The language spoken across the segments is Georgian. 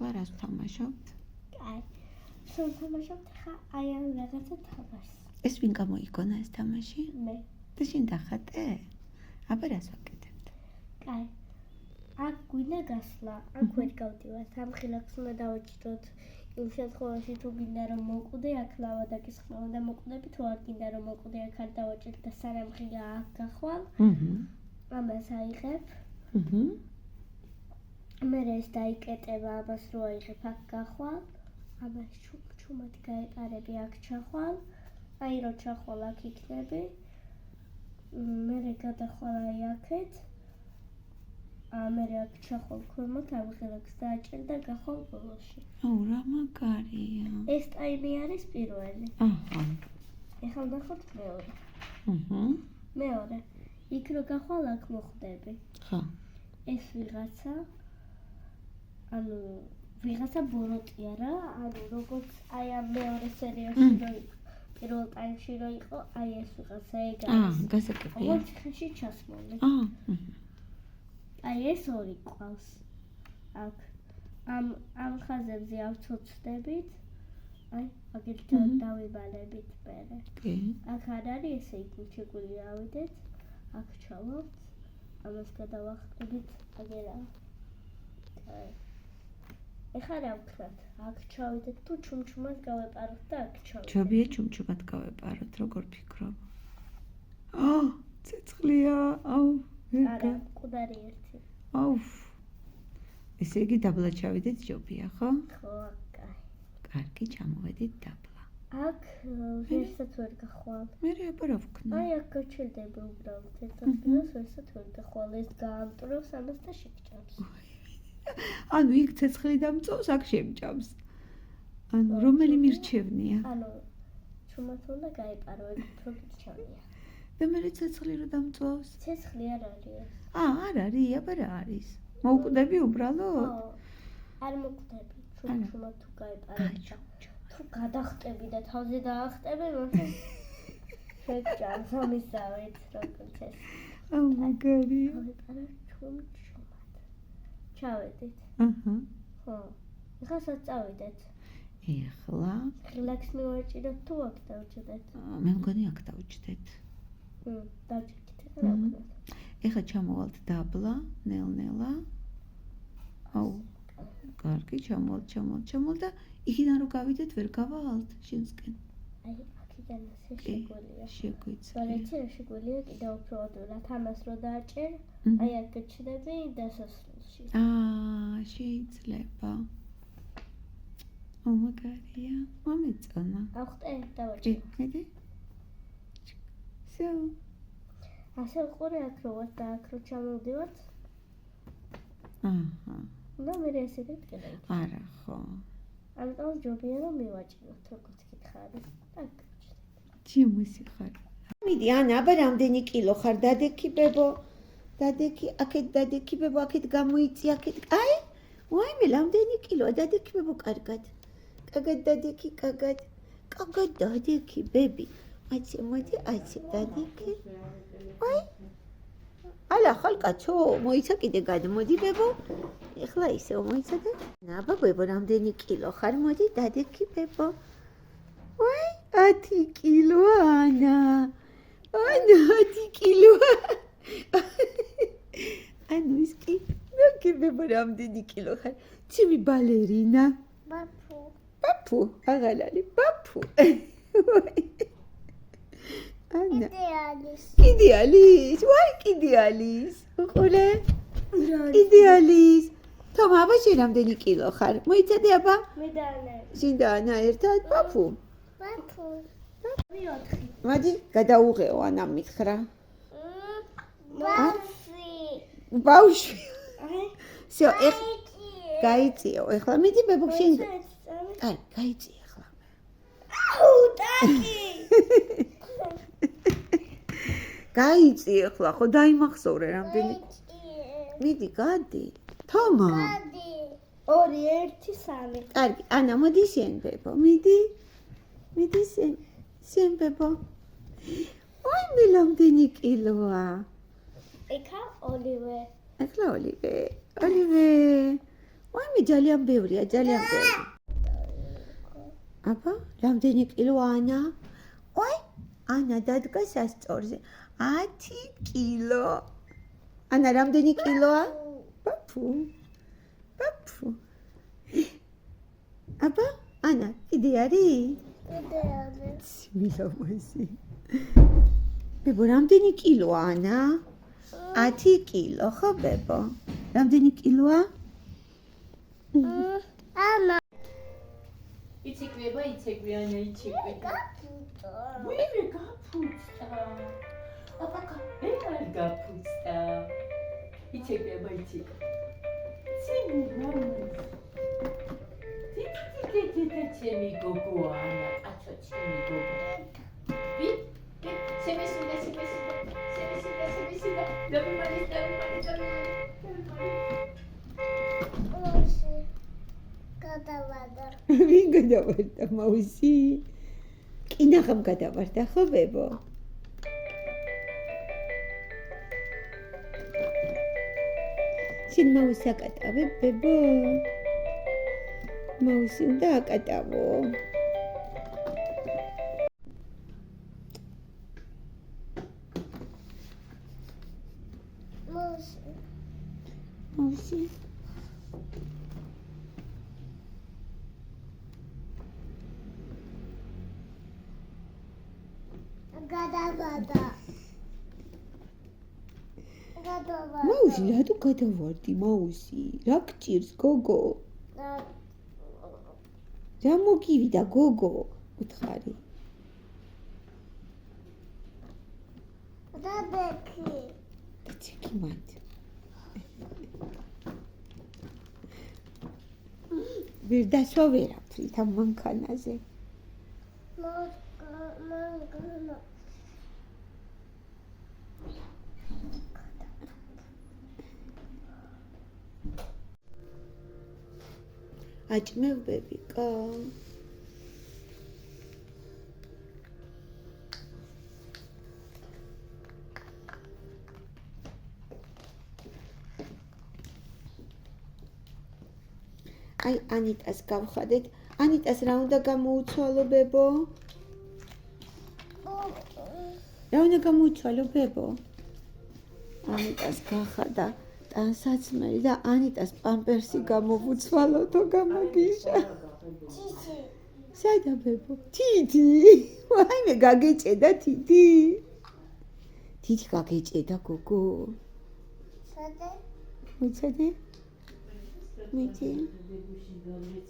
ახლა რას ვთამაშობთ? კაი. სულ თამაშობთ ხა აი ამ რაღაცა თამაშს. ეს ვინ გამოიგონა ეს თამაში? მე. და შენ დახატე? აბა რას ვაკეთებთ? კაი. აქ გვინდა გასვლა, აქ ვერ გავდივართ. ამ ხილაკს უნდა დავაჭიროთ. იმ შემთხვევაში თუ გინდა რომ მოკვდე, აქ ლავადაკის ხმა უნდა მოკვდები, თუ არ გინდა რომ მოკვდე, აქ არ დავაჭირთ და სანამ ხილა აქ გახვალ. ამას აიღებ. მე ეს დაიკეტება, ამას რო აიღებ, აქ გახვალ. ამას ჩუმად გაეყარები, აქ ჩახვალ. აი რო ჩახვალ, აქ იქნები. მე გადახვალ აი აქეთ. მე აქ ჩახვალ ქვემოთ, ამ ხილაკს დააჭერ და გახვალ ბოლოში. აუ, რა მაგარია. ეს ტაიმი არის პირველი. ეხლა ნახოთ მეორე. მეორე. იქ რო გახვალ, აქ მოხვდები. ხო. ეს ვიღაცა ანუ ვიღაცა ბოროტია რა, ანუ როგორც აი ამ მეორე სერიაში რო პირველ ტაიმში რო იყო, აი ეს ვიღაცა ეგ არის. გასაგებია. ოღონდ ციხეში ჩასმული. აი ეს ორი ყავს. აქ ამ ხაზებზე ავცოცდებით. აი, აგერთ დავიბალებით მერე. კი. აქ არ არის ესე იგი შეგვიძლია ავიდეთ. აქ ჩავალთ. ამას გადავახტებით, აგერა. აი. ეხლა რა ვქნათ? აქ ჩავიდეთ თუ ჩუმჩუმად გავეპაროთ და აქ ჩავიდეთ. ჯობია ჩუმჩუმად გავეპაროთ, როგორ ფიქრობ? ცეცხლია. აუ, არა, მკვდარი ერთი. აუ. ესე იგი დაბლა ჩავიდეთ ჯობია, ხო? ხო, კაი. კარგი, ჩამოვედით დაბლა. აქ ვერსად ვერ გახვალ. მე აბა რა ვქნა? აი აქ გაჩერდება უბრალოდ ერთად დღეს ვერსად ვერ გახვალ. ეს გაამტროს ამას და შეგჭამს. ანუ იქ ცეცხლი დამწოვს, აქ შემჭამს. ანუ რომელი მირჩევნია? ანუ ჩუმად უნდა გაეპარო, ეგ უფრო გირჩევნია. და მე ცეცხლი რო დამწოვს? ცეცხლი არ არის. არ არის, აბა რა არის? მოუკვდები უბრალოდ? ხო. არ მოკვდები. ჩუმად თუ გაეპარო. თუ გადახტები და თავზე დაახტები, მაგრამ შეგჭამს ამისავით, როგორც ეს. აუ, მაგარია. გაეპარო ჩუმად. ჩავედით. ხო. ეხლა სად წავიდეთ? ეხლა ხილაკს მივაჭიროთ თუ აქ დავჭდეთ? მე მგონი აქ დავჭდეთ. დავჭდით ეხლა რა ვქნათ? ეხლა ჩამოვალთ დაბლა, ნელ-ნელა. აუ. კარგი, ჩამოვალ და იქიდან რო გავიდეთ, ვერ გავალთ შენსკენ. აი, აქიდან ასე შეგვიძლია. შეგვიძლია. ვარეცი რა შეგვიძლია კიდევ უფრო ადვილად ამას რო დააჭერ, აი აქ გაჩნდები დასასრულში. შეიძლება. მაგარია. მომეწონა. ავხტე, დავაჭერ. მიდი. всё. ასე ვყურე აქ რო ვარ და აქ რო ჩამოვდივართ. და მე ესე გეტყიდეთ. არა, ხო. ამიტომ ჯობია რომ მივაჭიროთ, როგორც გითხარი. так. ჩემისი ხარ. მიდი, ანა, აბა რამდენი კილო ხარ? დადექიბებო. დადექი, აქეთ დადექიბებო, აქეთ გამოიწი, აქეთ. აი, ვაიმე, რამდენი კილოა დადექიბებო კარგად. კარგად დადექი, კარგად. კარგად დადექი, ბები. აიცი, მოდი, აიცი, დადექი. აი. ალა, ხალკაცო, მოიცა კიდე გადმოდი, ბებო. ეხლა ისევ მოიცა და. აბა, ბებო, რამდენი კილო ხარ? მოდი, დადექი, ბებო. ვაი, 10 კილოა, ანა. ანა, 10 კილოა. ანუ ის კი ნაგებება რამდენი კილო ხარ? ცივი ბალერინა. ბაფუ, აღარ არის ბაფუ. ანა. კიდე არის. ვაი, კიდე არის. უყურე. კიდე არის. თომა, აბა შენ რამდენი კილო ხარ? მოიცადე აბა? მე და ანა. შენ და ანა ერთად ბაფუ. ბაფუ. მოდი, გადაუღეო ანა მითხრა. ბავშვი. всё, გაიწიო. ეხლა მიდი ბებო შენ. აი, გაიწიე ეხლა. აუ, ტაკი. გაიწიე ეხლა, ხო დაიმახსოვრე რამდენი. მიდი, გადი. თომა. გადი. 2 1 3. კარგი, ანა მოდი შენ ბებო. მიდი. მიდი შენ ბებო. აი, მე რამდენი კილოა? ეხა ოლივე. ეხლა ოლივე. ოლივე. ვაიმე ძალიან ბევრია, ძალიან ბევრი. აბა, რამდენი კილოა ანა? ой, ანა დადგა სასწორზე. 10 კილო. ანა რამდენი კილოა? ბაფუ. აბა, ანა, კიდე არის? მილამაზი. ბებო, რამდენი კილოა ანა? 10 კილო, ხო ბებო? რამდენი კილოა? ანა იცეკვება, ანა იცეკვე. ვიღე გაფუძდა. აბაკა, არ გაფუძდა. იცეკვება. ციმი მამას. თითი ჩემი გოგო ანა, კაცო ჩემი გოგო. ვი? შემესინდა. დავიმალი. გადავარდა. ვინ გადავარდა მაუსი? კინაღამ გადავარდა ხო ბებო? შენ მაუსი აკატავე ბებო? მაუსი უნდა აკატავო. მაუსი გადავარდა. მაუსი რატო გადავარდი მაუსი? რა გჭირს გოგო? რა მოგივიდა გოგო? უთხარი. დაცეკი მათ. ვერ დასვა ვერაფრით ამ მანქანაზე. აჭმევები კა აი ანიტას გავხადეთ. ანიტას რა უნდა გამოუცვალო ბებო? რა უნდა გამოუცვალო ბებო? ანიტას გახადა ტანსაცმელი და ანიტას პამპერსი გამოვუცვალოთო გამაგიშა. სადა ბებო? თითი. ვაიმე გაგეჭედა თითი. თითი გაგეჭედა გოგო. მოიცადე? მიჩი.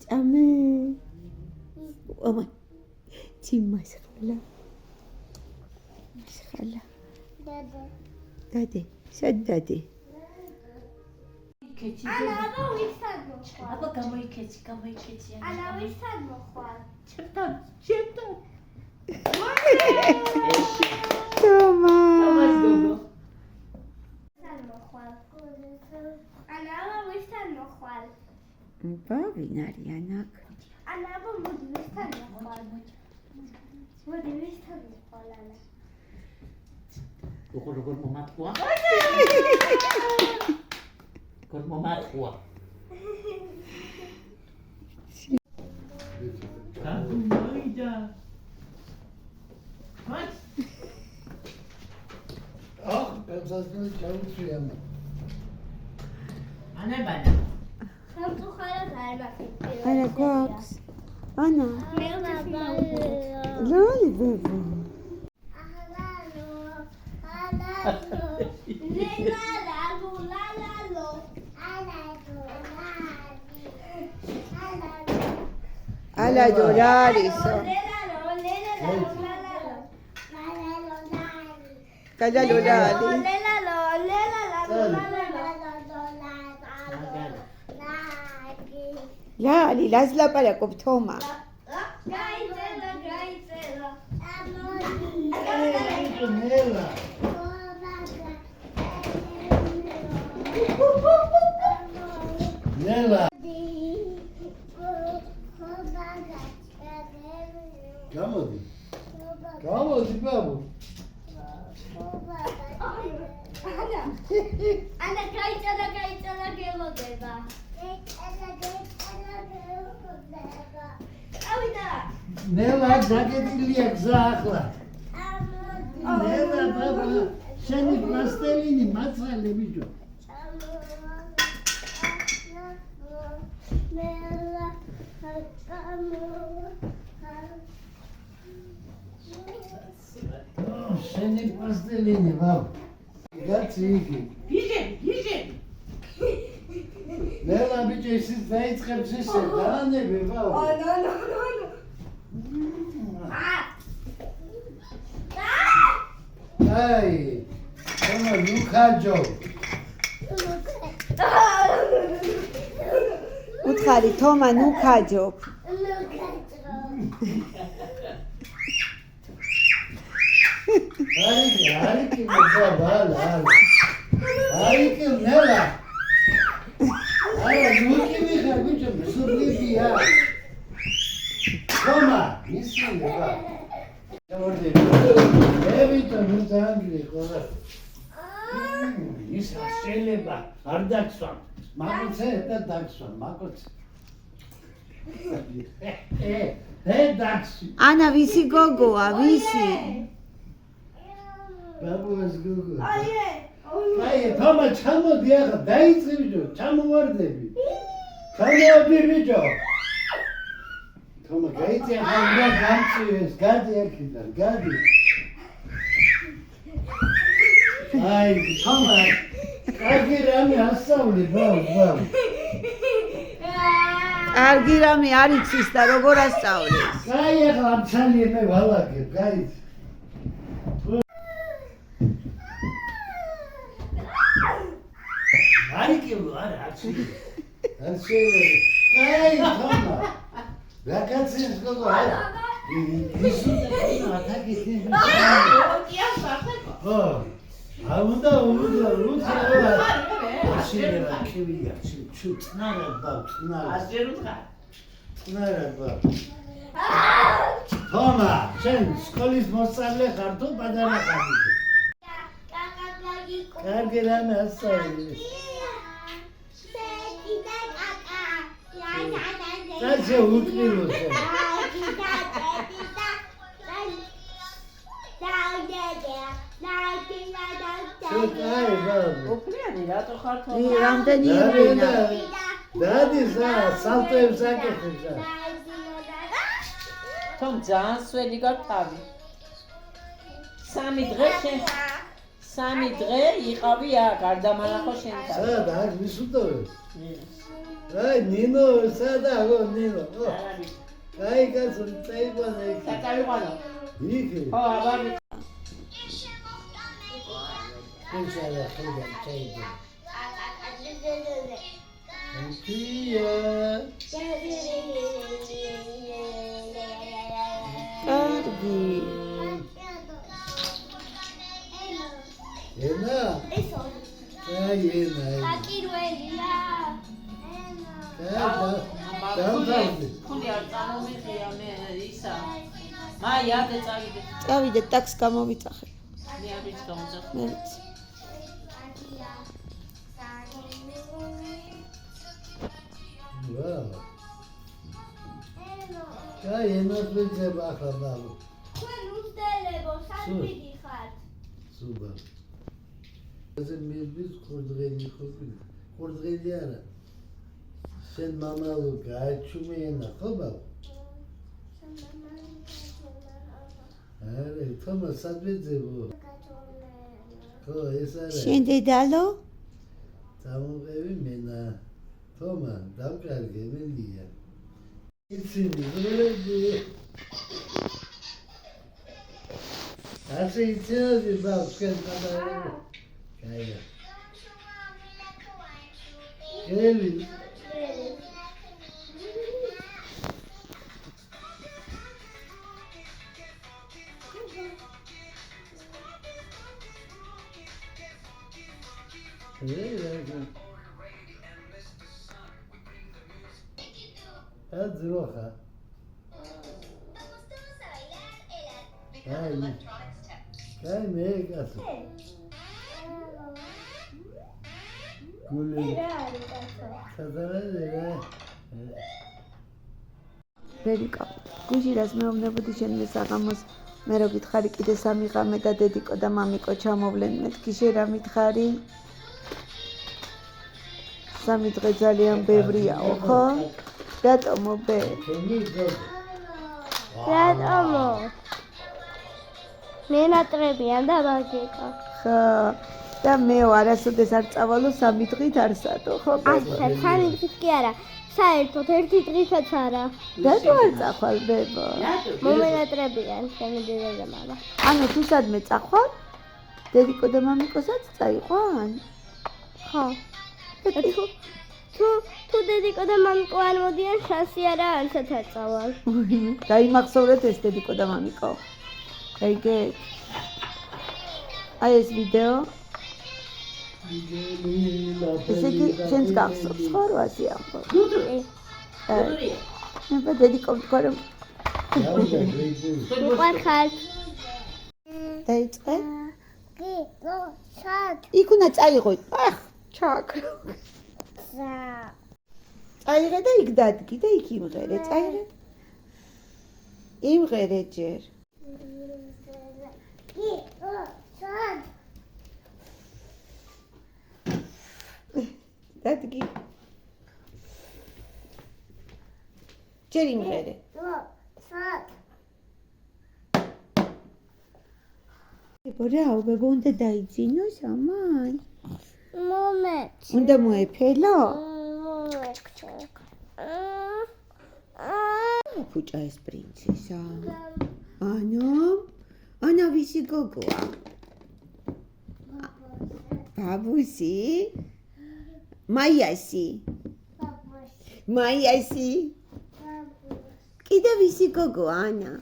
წამე. ომა. ციმასხალა. მასხალა. დადე. სად დადე? ანა, აბა ვისთან მოხვალ? აბა გამოიქეცი. ანა, ვისთან მოხვალ? ჩემთან. თომა. თომას გოგო. ვისთან მოხვალ? ანა, აბა ვისთან მოხვალ? აბა ვინ არიან აქ? ანა, აბა მოდი ვისთან მოხვალ? მოდი ვისთან მოხვალ ანა? როგორ მომატყვა? როგორ მომატყვა? გამოიდა. მათ პემსასნელი ჩაუცვიან. ანაბანა. სამწუხაროდ არ მაქვს. არა გვაქვს. ანა. მე ვთქვი. ლოლი ბებო. ალა დოლარისო. კადა დოლარი. ლალი ლაზლაპარაკობ თომა. ნელა. ნელა. გამოდი. გამოდი ბაბუ. ანა გაიწადა გელოდება. ნელა დაგეტილია გზა ახლა. ნელა ბაბა, შენი პლასტელინი მაცალე ბიჭო. შენი პლასტელინი ბაბა. გაცი იგი. გიჟე. ნელა ბიჭო ისიც დაიწყებს ისე დაანები ბაბა. აი, თომა ნუქაჯო. უთხარი თომა ნუქაჯო. არიკი ბაბა, არიკი ნელა. არა, ნუკი მიხარ ბიჭო, მსუბლიბია. თომა, ისინი ბაბა. ევიტო ნუძანგლი ყოლა. ის შეიძლება არ დაგსვამ. მაგოცე და დაგსვამ, მაგოცე. დაგსვი. ანა ვისი გოგოა, ვისი? ბაბუას გოგო. აი, თომა ჩამოდი ახლა, დაიწყე ბიჭო, ჩამოვარდები. ჩამოვარდი ბიჭო. თომა გაიწია ხანდა გამწიეს, გადი აქედან, გადი. აი, თომა, კარგი რამე ასწავლე, ბაბა. კარგი რამე არ იცის და როგორ ასწავლეს? კაი, ახლა ამცალია მე ვალაგებ, კაი. არიკილო, არა, არჩი. არჩი. კაი, თომა. რაკაცის გოგო, არა. ისუდა ათაკის. ო. აუნდა, შეიძლება კივია, ჩუტნარა ბავტნარა. ასჯერუთხა. ტნარა ბავ. თომა, შენ სკოლის მოსწავლე ხარ თუ პატარა ხარ? კარგი რამე ასწავლე. კაცი უკრილო შენ. აი, ბაბა. უფლიანი რატო ხარ თო? რამდენი ებინა? დადის რა, სალტოებს აკეთებს რა. თომ ძალიან სველი გათავი. სამი დღე იყავი აქ, არ დამანახო შენთან. სადა აქ მისუდოვე? აი, ნინო, სადა ხო ნინო? აი, კაცო, წაიყვანა იქ. საწავიყვანო. იქ. ხო, აბა ისაა ხოდა წაიყვანა. ანტია. კარგი. ენა? აი, ენა. დავდავდი. ხული არ წარმომიღია მე ისა. მაი ადე წავიდე. წავიდე ტაქს გამოვიწახე. მე არ ვიცი გამოძახ. მე ვიცი. ვაუ. აი, ენას ვიძებ ახლა ბაბა. თქვენ უსტელებო, სამბიდი ხართ. სუბა. ესე მისთვის ხურდღელი ხופი. ხურდღელი არა. შენ მამალო გააჩუმე ენა ხო ბაბა? არა, თომა სადვეძებო. ხო, ეს არა. შენ დედალო? დამოღები მენა. თომა, დავკარგე მელია. იცინი, ვერები. ასე იცინები ბავშვს, შენ გადაერე. კაია. ელი. Adroha. Ay, me caso. გული რა არის კაცო? სადაა ბერიკა გუჟირას მეუბნებოდი შენმე საღამოს მე რო გითხარი კიდე 3 ღამე და დედიკო და მამიკო ჩამოვლენ მეთქი შენ რა მითხარი 3 დღე ძალიან ბევრიაო ხო რატომო ბე ჩემი გოგო რატომო? მენატრებიან და მაგიკა. ხო და მეო არასოდეს არ წავალო 3 დღით არ სადო ხო ასე, 3 დღით კი არა. საერთოდ 1 დღითაც არა. რატო არ წახვალ ბებო მომენატრებიან ჩემი დედა და მამა. ანუ თუ სადმე წახვალ დედიკო და მამიკოსაც წაიყვან ხო. თუ დედიკო და მამიკო არ მოდიან, შანსი არა არცად არ წავალ. დაიმახსოვრეთ ეს დედიკო და მამიკო გაიგეთ აი ეს ვიდეო ესეთი შენს გახსოვს ხო რა ასე ამბობ მე დედიკო თქვა რომ მიყვარხარ. დაიწყე კი, ნო, სად? იქ უნდა წაიღო ახ ჩაკრო წაიღე და იქ დადგი და იქ იმღერე წაიღე იმღერე ჯერ კი, ნო, სად? დადგი ჯერ იმღერე ნო, სად? ბორაო ბებო უნდა დაიძინოს ამან მომეც. უნდა მოეფელო ფუჭა ეს პრინცესა ანა ვისი გოგოა ბაბუსი მაიასი კიდე ვისი გოგოა ანა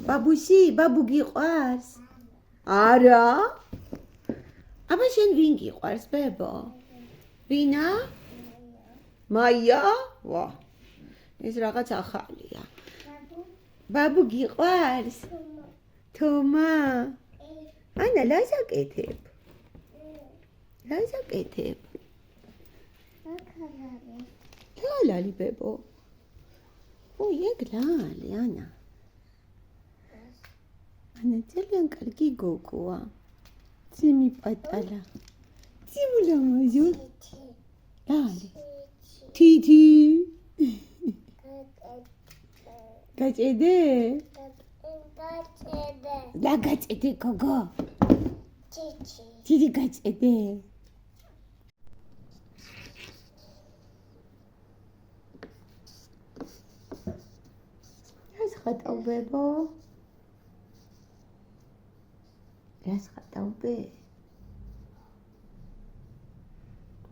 ბაბუსი ბაბუ გიყვარს არა აბა შენ ვინ გიყვარს ბებო ვინა მაია ვა ეს რაღაც ახალია ბაბუ გიყვარს თომა ანა ლაზაკეთებ ლალალი ბებო ეგ ლალი ანა ანა ძალიან კარგი გოგოა ძიმი პატარა ძიმულა მოზო ლალი თითი გაჭედე და გაჭედე გოგო თითი გაჭედე ეს ხატავ ბებო ეს ხატავ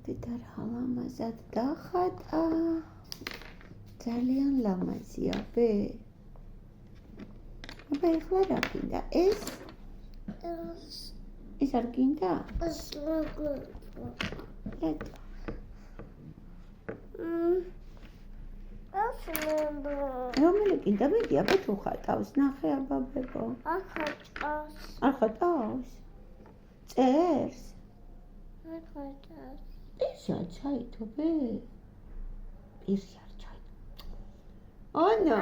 დედა რა ლამაზად დახატა ძალიან ლამაზია ბე აბა ეხლა რა გინდა ეს არ გინდა რომელი გინდა მეტი აბა თუ ხატავს ნახე აბა ბებო არ ხატავს წერს პირში არ ჩაითო ბე პირში არ ჩაითო ანა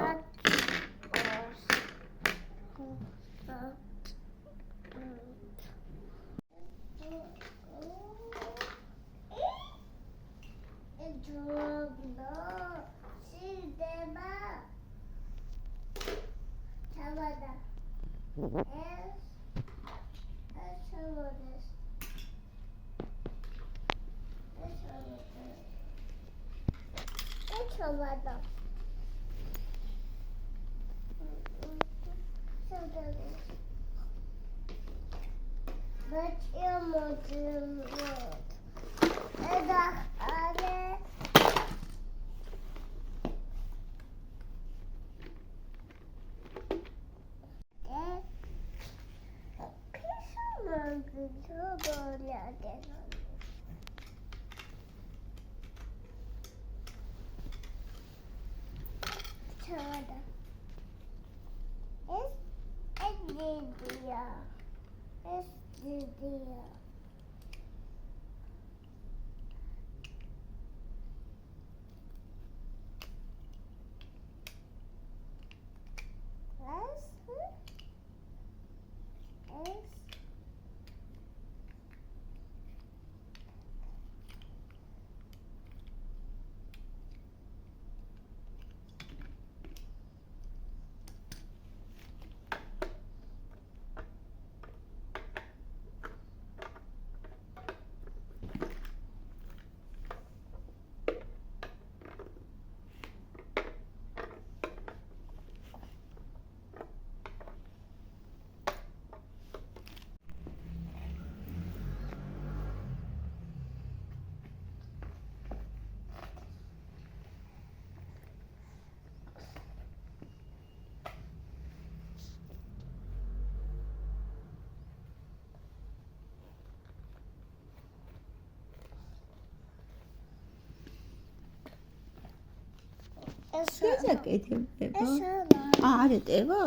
შეიზაკეთებებო. ესაა. არა, ტევა?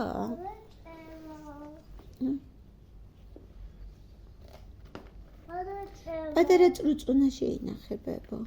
პატარა წრუწუნა შეინახებებო.